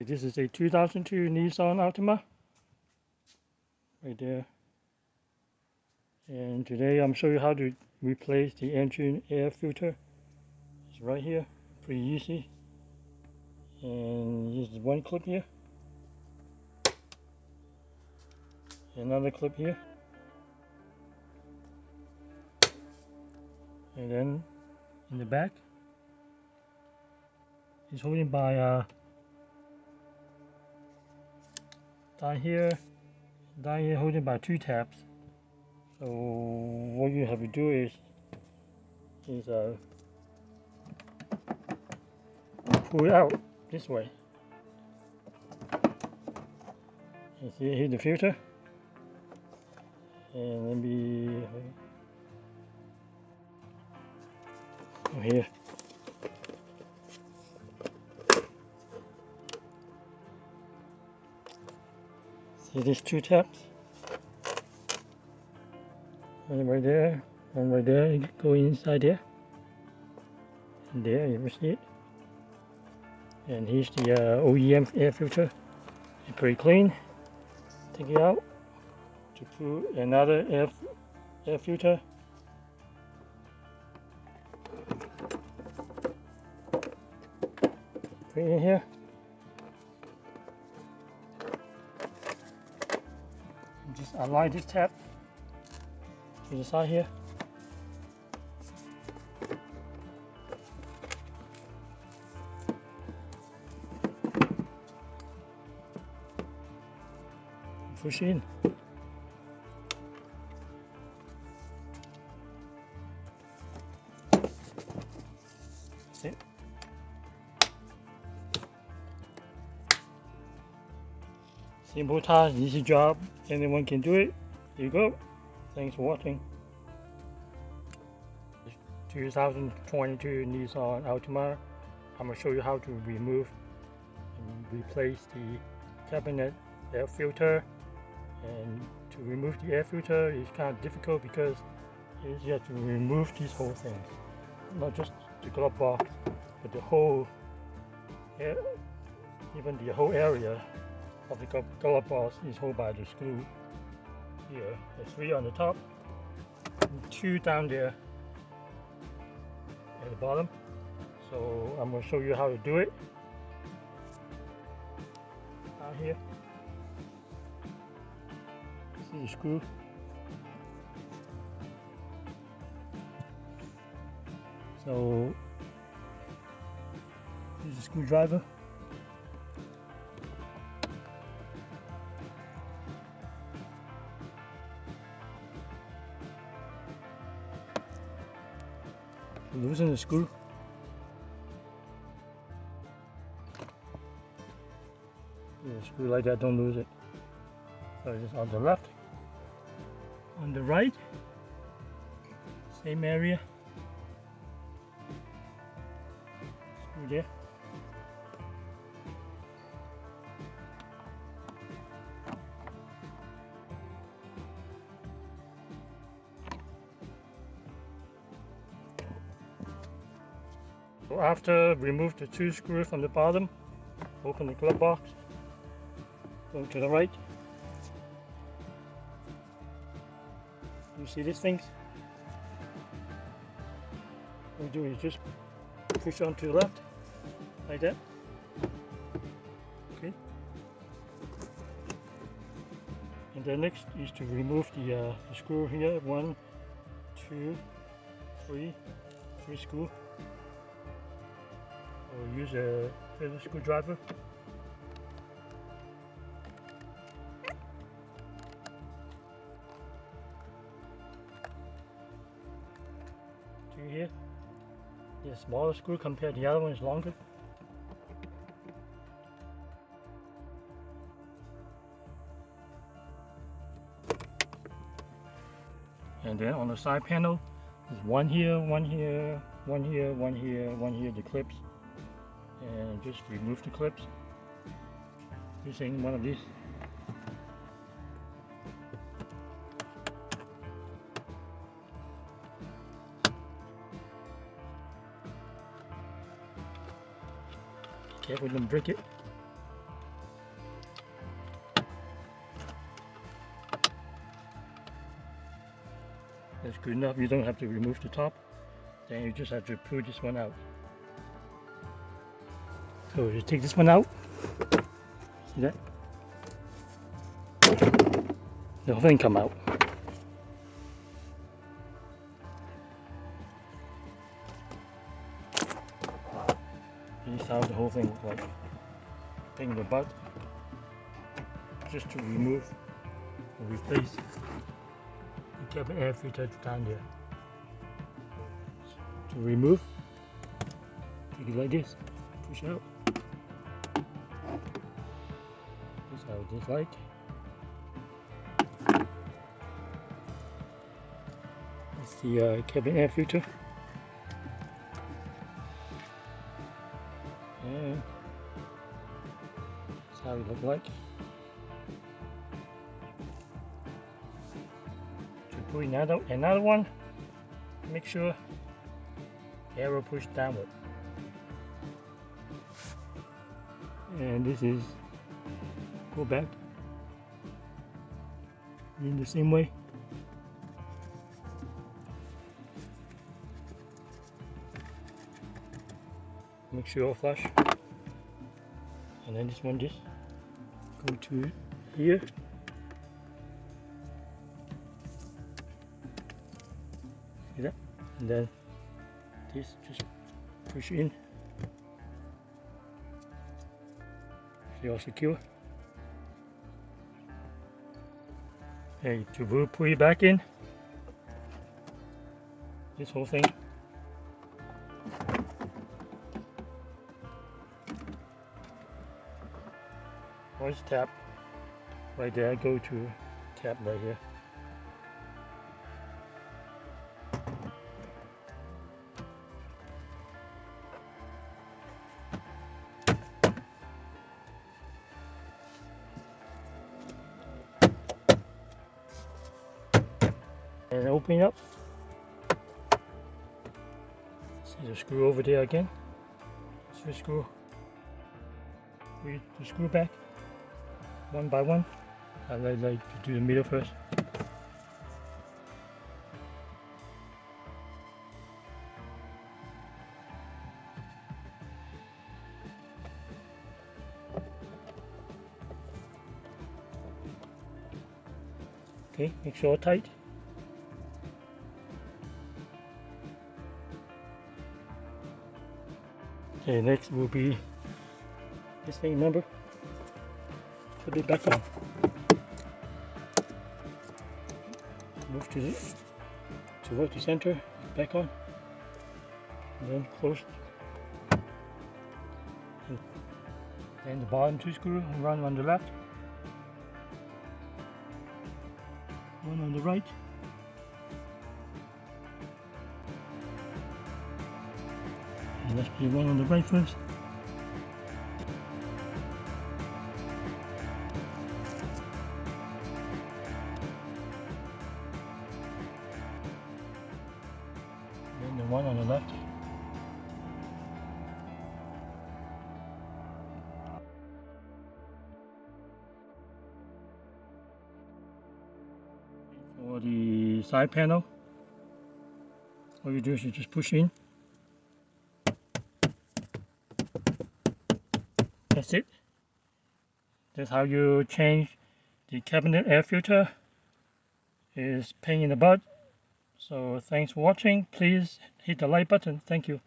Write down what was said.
This is a 2002 Nissan Altima, right there. And today I'm showing you how to replace the engine air filter. It's right here, pretty easy. And here's one clip here, another clip here, and then in the back, it's holding by down here holding by two tabs. So what you have to do is pull it out this way. You see here's the filter, and let me here. See these two tabs? One right there, one right there. You go inside there. And there, you see it. And here's the OEM air filter. It's pretty clean. Take it out to put another air filter. Put it in here. And just align this tab to the side here. Push in. That's it. Simple task, easy job. Anyone can do it. Here you go. Thanks for watching. 2022 Nissan Altima. I'm going to show you how to remove and replace the cabinet air filter. And to remove the air filter is kind of difficult because you have to remove these whole things, not just the glove box, but the whole even the whole area of the glove box is held by the screw here. There's 3 on the top and 2 down there at the bottom. So I'm going to show you how to do it. Down here, see the screw. So here's a screwdriver. Loosen the screw. Yeah, screw like that, don't lose it. So just on the left. On the right, same area. Screw there. So after remove the 2 screws from the bottom, open the glove box, go to the right. You see these things? What you do is just push on to the left, like that. Okay. And then next is to remove the screw here. 1, 2, 3 screw. Or use a little screwdriver. Here, the smaller screw compared to the other one is longer. And then on the side panel, there's one here, one here, one here, one here, one here, the clips. And just remove the clips using one of these. Careful, don't break it. That's good enough. You don't have to remove the top. Then you just have to pull this one out. So you take this one out. See that? The whole thing come out. This is how the whole thing looks like. Taking the butt just to remove or replace the cabin air filter down there. To remove, take it like this, push out. This is how it is like. That's the cabin air filter. And that's how it looks like. To put another one, make sure the arrow push downward. And this is go back in the same way. Make sure all flush. And then this one just go to here. See that? And then this just push in. See all secure. Okay, to put it back in, this whole thing. Always tap right there, go to tap right here. And open up. See the screw over there again. Switch screw. Put the screw back one by one. I like to do the middle first. Okay, make sure tight. Okay, next will be this thing, remember? Put it back on. Move toward the center, back on. And then close. And then the bottom two screws, one on the left, one on the right. And let's do one on the right first. Then the one on the left. For the side panel, all you do is you just push in. That's it. That's how you change the cabinet air filter. It's pain in the butt. So thanks for watching. Please hit the like button. Thank you.